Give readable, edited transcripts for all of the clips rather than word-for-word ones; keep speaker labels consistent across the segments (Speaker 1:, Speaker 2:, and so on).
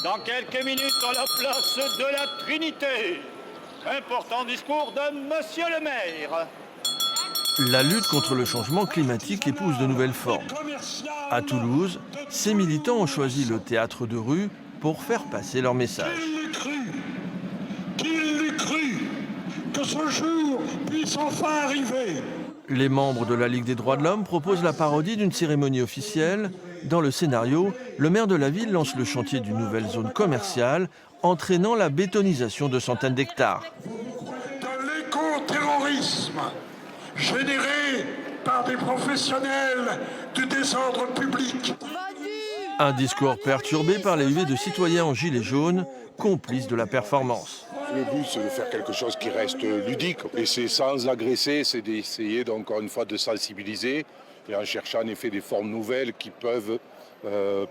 Speaker 1: Dans quelques minutes, à la place de la Trinité. Important discours de Monsieur le maire.
Speaker 2: La lutte contre le changement climatique épouse de nouvelles formes. À Toulouse, ces militants ont choisi le théâtre de rue pour faire passer leur message.
Speaker 3: Qu'il l'eût cru que ce jour puisse enfin arriver.
Speaker 2: Les membres de la Ligue des droits de l'homme proposent la parodie d'une cérémonie officielle. Dans le scénario, le maire de la ville lance le chantier d'une nouvelle zone commerciale, entraînant la bétonisation de centaines d'hectares.
Speaker 3: De l'éco-terrorisme généré par des professionnels du désordre public.
Speaker 2: Un discours perturbé par les huées de citoyens en gilets jaunes, complices de la performance.
Speaker 4: Le but, c'est de faire quelque chose qui reste ludique. Et c'est sans agresser, c'est d'essayer, encore une fois, de sensibiliser et en cherchant en effet des formes nouvelles qui peuvent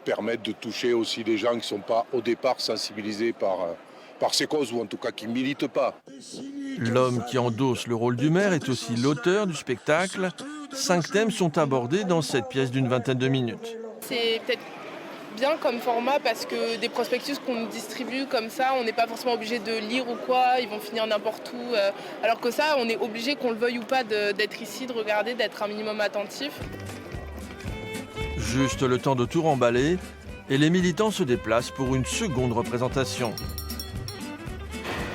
Speaker 4: permettre de toucher aussi des gens qui ne sont pas au départ sensibilisés par ces causes, ou en tout cas qui ne militent pas.
Speaker 2: L'homme qui endosse le rôle du maire est aussi l'auteur du spectacle. 5 thèmes sont abordés dans cette pièce d'une vingtaine de minutes.
Speaker 5: C'est peut-être bien comme format parce que des prospectus qu'on nous distribue comme ça, on n'est pas forcément obligé de lire ou quoi, ils vont finir n'importe où. Alors que ça, on est obligé, qu'on le veuille ou pas, d'être ici, de regarder, d'être un minimum attentif.
Speaker 2: Juste le temps de tout remballer et les militants se déplacent pour une seconde représentation.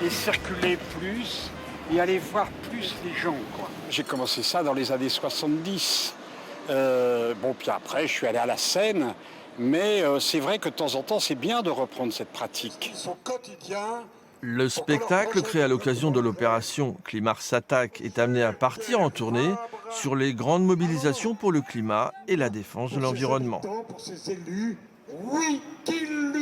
Speaker 6: Et circuler plus et aller voir plus les gens, quoi. J'ai commencé ça dans les années 70. Puis après, je suis allé à la scène. Mais c'est vrai que de temps en temps, c'est bien de reprendre cette pratique.
Speaker 3: Son quotidien.
Speaker 2: Le spectacle créé à l'occasion de l'opération Climars Attaque est amené à partir en tournée sur les grandes mobilisations pour le climat et la défense de l'environnement.
Speaker 3: Pour ses élus, oui, qu'il